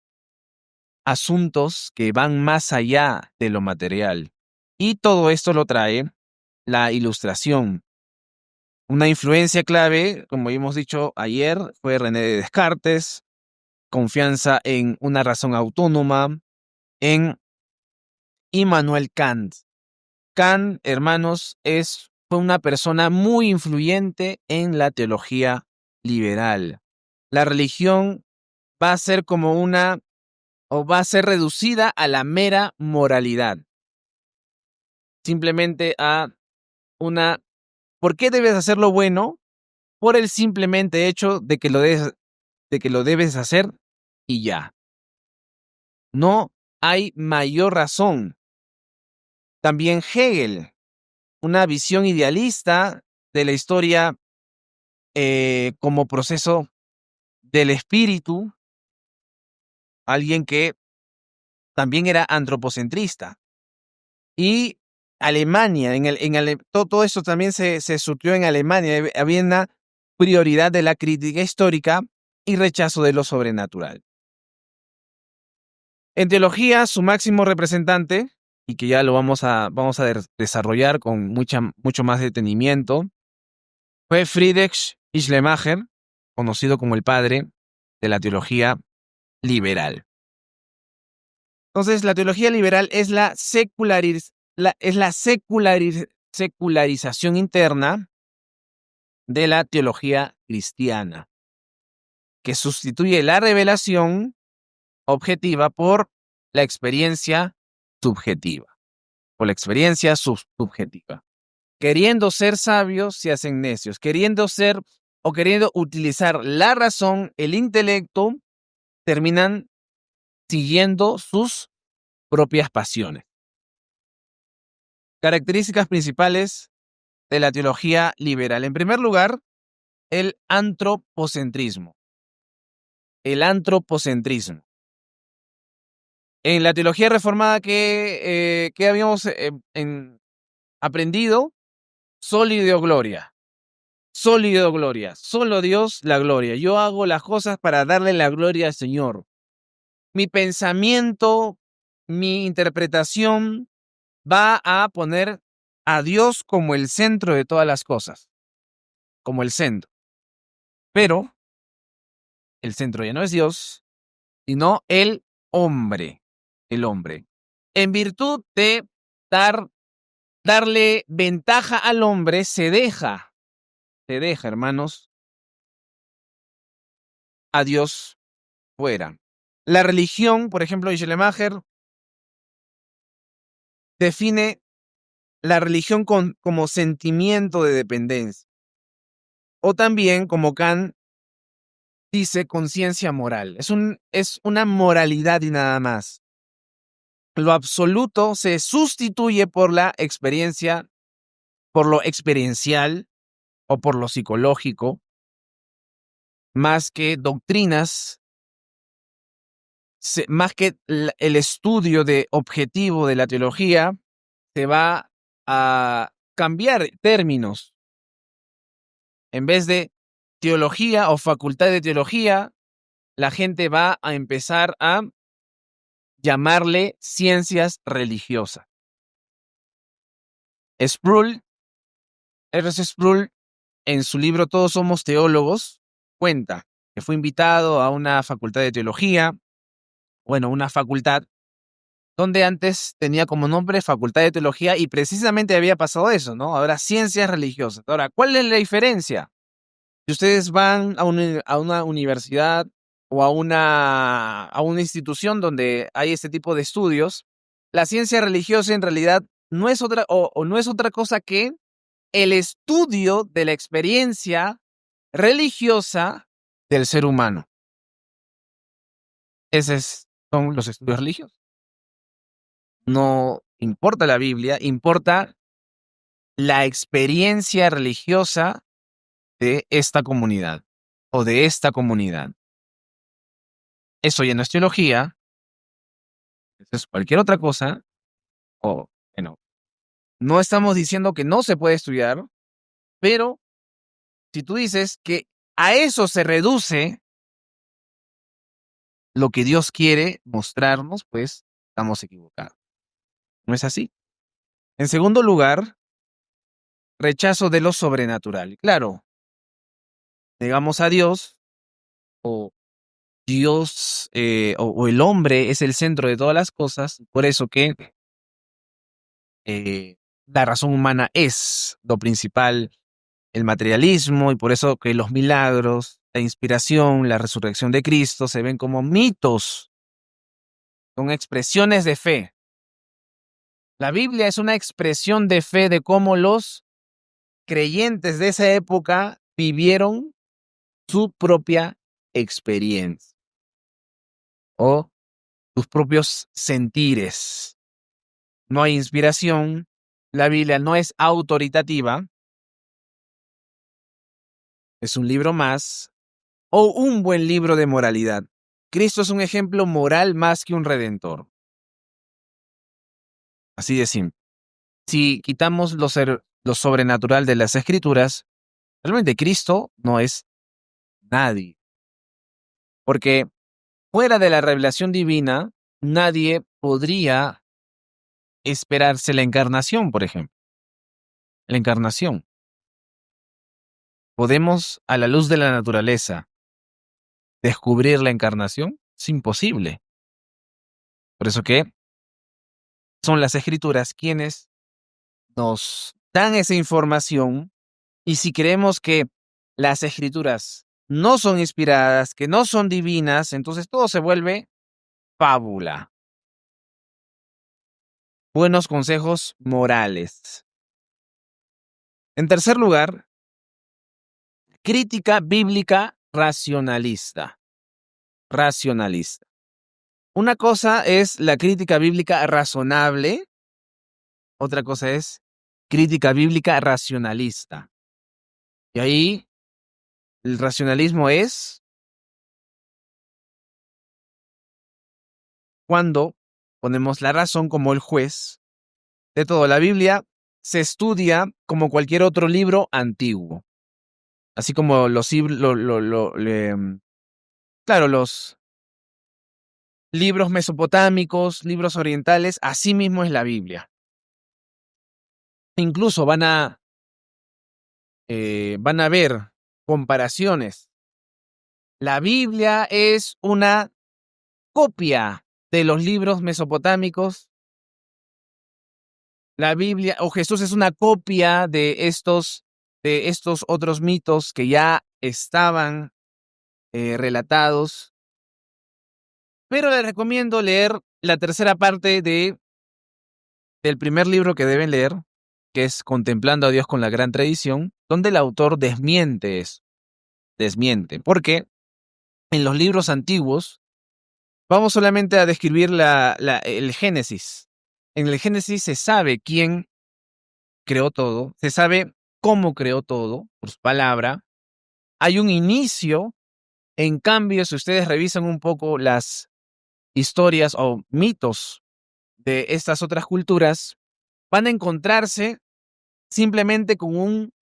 asuntos que van más allá de lo material. Y todo esto lo trae la Ilustración. Una influencia clave, como hemos dicho ayer, fue René Descartes, confianza en una razón autónoma, en Immanuel Kant. Kant, hermanos, fue una persona muy influyente en la teología liberal. La religión va a ser va a ser reducida a la mera moralidad. Simplemente a ¿por qué debes hacer lo bueno? Por el simplemente hecho de que lo debes hacer y ya. No hay mayor razón. También Hegel, una visión idealista de la historia como proceso del espíritu, alguien que también era antropocentrista. Y Alemania, todo eso también se surtió en Alemania. Había una prioridad de la crítica histórica y rechazo de lo sobrenatural. En teología, su máximo representante, y que ya lo vamos a desarrollar con mucho más detenimiento, fue Friedrich Schleiermacher, conocido como el padre de la teología liberal. Entonces, la teología liberal es la secularización interna de la teología cristiana, que sustituye la revelación objetiva por la experiencia subjetiva. Queriendo ser sabios, se hacen necios. Queriendo utilizar la razón, el intelecto, terminan siguiendo sus propias pasiones. Características principales de la teología liberal. En primer lugar, el antropocentrismo. En la teología reformada que habíamos aprendido, sólido gloria. Solo Dios la gloria. Yo hago las cosas para darle la gloria al Señor. Mi pensamiento, mi interpretación va a poner a Dios como el centro de todas las cosas. Como el centro. Pero el centro ya no es Dios, sino el hombre. El hombre. En virtud de darle ventaja al hombre, se deja, hermanos, a Dios fuera. La religión, por ejemplo, Schleiermacher define la religión como sentimiento de dependencia. O también, como Kant dice, conciencia moral. Es una moralidad y nada más. Lo absoluto se sustituye por la experiencia, por lo experiencial o por lo psicológico, más que doctrinas, más que el estudio objetivo de la teología, se va a cambiar términos. En vez de teología o facultad de teología, la gente va a empezar a llamarle ciencias religiosas. R.C. Sproul, en su libro Todos somos teólogos, cuenta que fue invitado a una facultad de teología, una facultad donde antes tenía como nombre Facultad de Teología y precisamente había pasado eso, ¿no? Ahora ciencias religiosas. Ahora, ¿cuál es la diferencia? Si ustedes van a una universidad o a una institución donde hay este tipo de estudios, la ciencia religiosa en realidad no es otra, o no es otra cosa que el estudio de la experiencia religiosa del ser humano. Esos son los estudios religiosos. No importa la Biblia, importa la experiencia religiosa de esta comunidad o de esta comunidad. Eso ya no es teología, eso es cualquier otra cosa, o bueno, no estamos diciendo que no se puede estudiar, pero si tú dices que a eso se reduce lo que Dios quiere mostrarnos, pues estamos equivocados. ¿No es así? En segundo lugar, rechazo de lo sobrenatural. Claro, negamos a Dios o Dios o el hombre es el centro de todas las cosas, por eso que la razón humana es lo principal, el materialismo, y por eso que los milagros, la inspiración, la resurrección de Cristo se ven como mitos, son expresiones de fe. La Biblia es una expresión de fe de cómo los creyentes de esa época vivieron su propia experiencia o sus propios sentires. No hay inspiración, la Biblia no es autoritativa, es un libro más o un buen libro de moralidad. Cristo es un ejemplo moral más que un redentor. Así de simple. Si quitamos lo sobrenatural de las Escrituras, realmente Cristo no es nadie. Porque fuera de la revelación divina, nadie podría esperarse la encarnación, por ejemplo. La encarnación. ¿Podemos, a la luz de la naturaleza, descubrir la encarnación? Es imposible. Por eso que son las Escrituras quienes nos dan esa información, y si creemos que las Escrituras no son inspiradas, que no son divinas, entonces todo se vuelve fábula. Buenos consejos morales. En tercer lugar, crítica bíblica racionalista. Racionalista. Una cosa es la crítica bíblica razonable, otra cosa es crítica bíblica racionalista. Y ahí el racionalismo es cuando ponemos la razón como el juez de todo. La Biblia se estudia como cualquier otro libro antiguo. Así como los libros mesopotámicos, libros orientales, así mismo es la Biblia. Incluso van a ver comparaciones. La Biblia es una copia de los libros mesopotámicos. La Biblia o Jesús es una copia de estos otros mitos que ya estaban relatados. Pero les recomiendo leer la tercera parte del primer libro que deben leer, que es Contemplando a Dios con la Gran Tradición, donde el autor desmiente eso. Desmiente. Porque en los libros antiguos vamos solamente a describir el Génesis. En el Génesis se sabe quién creó todo, se sabe cómo creó todo, por su palabra. Hay un inicio. En cambio, si ustedes revisan un poco las historias o mitos de estas otras culturas, van a encontrarse simplemente con un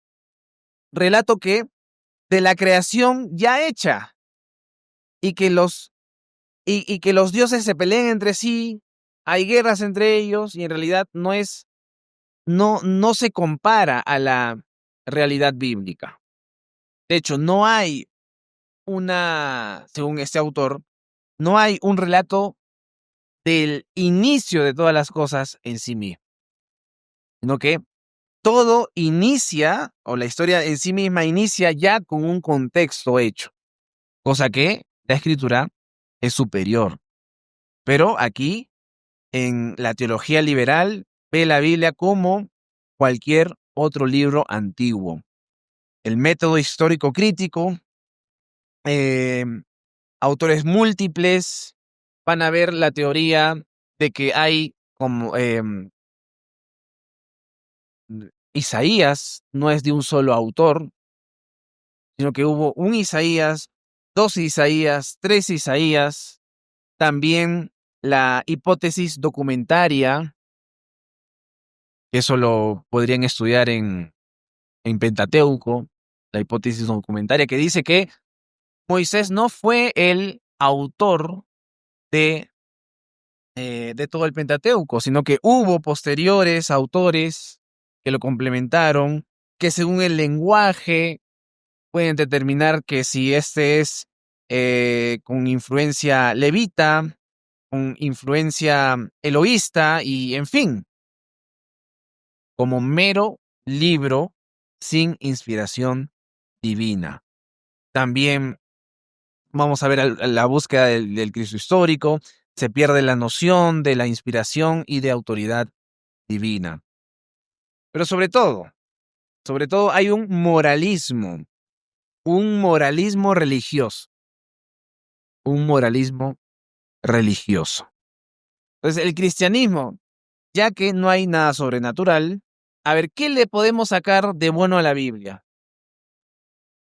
relato de la creación ya hecha, y que los dioses se peleen entre sí, hay guerras entre ellos, y en realidad no se compara a la realidad bíblica. De hecho, no hay según este autor, no hay un relato del inicio de todas las cosas en sí mismo, sino que todo inicia, o la historia en sí misma inicia ya con un contexto hecho, cosa que la escritura es superior. Pero aquí, en la teología liberal, ve la Biblia como cualquier otro libro antiguo. El método histórico crítico, autores múltiples van a ver la teoría de que hay como Isaías no es de un solo autor, sino que hubo un Isaías, dos Isaías, tres Isaías. También la hipótesis documentaria, que eso lo podrían estudiar en Pentateuco, la hipótesis documentaria que dice que Moisés no fue el autor de todo el Pentateuco, sino que hubo posteriores autores que lo complementaron, que según el lenguaje pueden determinar que si este es con influencia levita, con influencia eloísta y, en fin, como mero libro sin inspiración divina. También vamos a ver la búsqueda del Cristo histórico, se pierde la noción de la inspiración y de autoridad divina. Pero sobre todo hay un moralismo religioso, un moralismo religioso. Entonces, el cristianismo, ya que no hay nada sobrenatural, a ver, ¿qué le podemos sacar de bueno a la Biblia?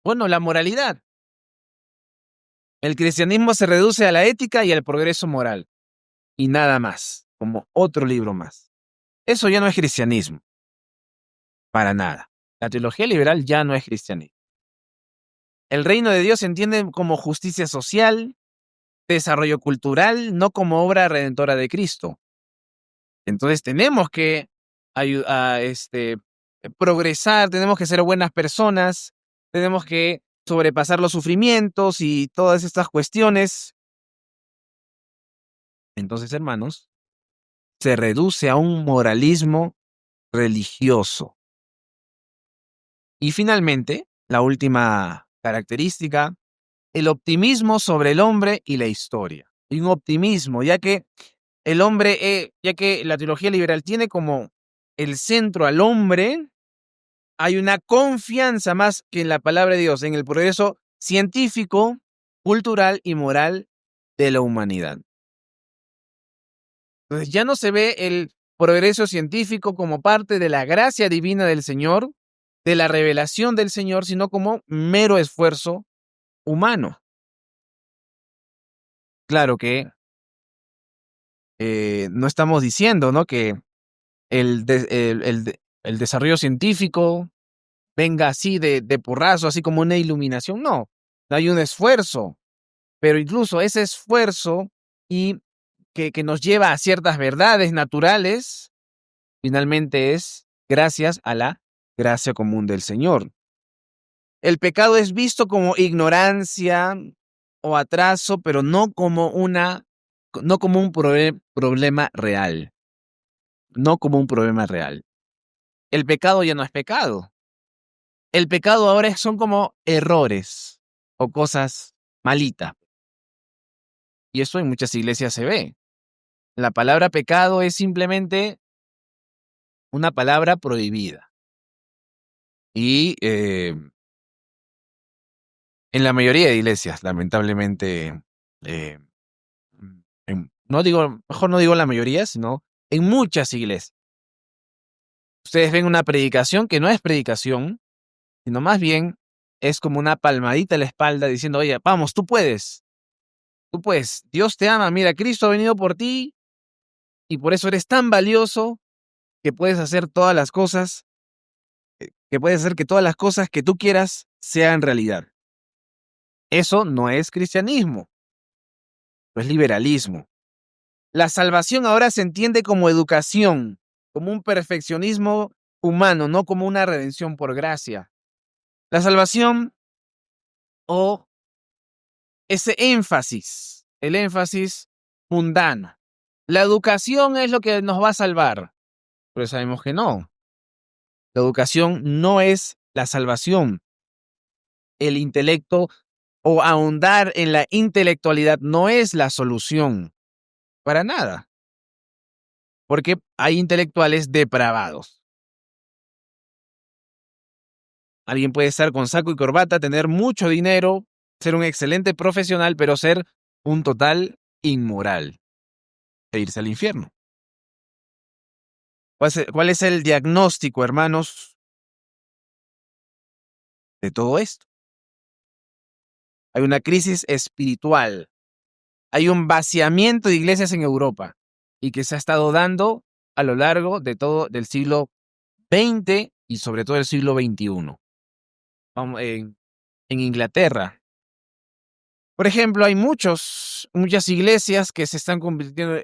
Bueno, la moralidad. El cristianismo se reduce a la ética y al progreso moral, y nada más, como otro libro más. Eso ya no es cristianismo, para nada. La teología liberal ya no es cristianismo. El reino de Dios se entiende como justicia social, desarrollo cultural, no como obra redentora de Cristo. Entonces tenemos que progresar, tenemos que ser buenas personas, tenemos que sobrepasar los sufrimientos y todas estas cuestiones. Entonces, hermanos, se reduce a un moralismo religioso. Y finalmente, la última característica, el optimismo sobre el hombre y la historia. Y un optimismo, ya que el hombre, ya que la teología liberal tiene como el centro al hombre, hay una confianza más que en la palabra de Dios, en el progreso científico, cultural y moral de la humanidad. Entonces ya no se ve el progreso científico como parte de la gracia divina del Señor, de la revelación del Señor, sino como mero esfuerzo humano. Claro que no estamos diciendo, ¿no?, que el desarrollo científico venga así de porrazo, así como una iluminación. No hay un esfuerzo, pero incluso ese esfuerzo y que nos lleva a ciertas verdades naturales, finalmente es gracias a la gracia común del Señor. El pecado es visto como ignorancia o atraso, pero no como un problema real. No como un problema real. El pecado ya no es pecado. El pecado ahora son como errores o cosas malitas. Y eso en muchas iglesias se ve. La palabra pecado es simplemente una palabra prohibida. Y en la mayoría de iglesias, lamentablemente, mejor no digo la mayoría, sino en muchas iglesias. Ustedes ven una predicación que no es predicación, sino más bien es como una palmadita en la espalda diciendo, oye, vamos, tú puedes, Dios te ama, mira, Cristo ha venido por ti y por eso eres tan valioso que puedes hacer todas las cosas, que puedes hacer que todas las cosas que tú quieras sean realidad. Eso no es cristianismo, es liberalismo. La salvación ahora se entiende como educación, como un perfeccionismo humano, no como una redención por gracia. La salvación o ese énfasis, el énfasis mundano. La educación es lo que nos va a salvar, pero sabemos que no. La educación no es la salvación. El intelecto o ahondar en la intelectualidad no es la solución. Para nada. Porque hay intelectuales depravados. Alguien puede estar con saco y corbata, tener mucho dinero, ser un excelente profesional, pero ser un total inmoral e irse al infierno. ¿Cuál es el diagnóstico, hermanos, de todo esto? Hay una crisis espiritual. Hay un vaciamiento de iglesias en Europa y que se ha estado dando a lo largo de todo del siglo XX y sobre todo el siglo XXI. En Inglaterra, por ejemplo, hay muchas iglesias que se están convirtiendo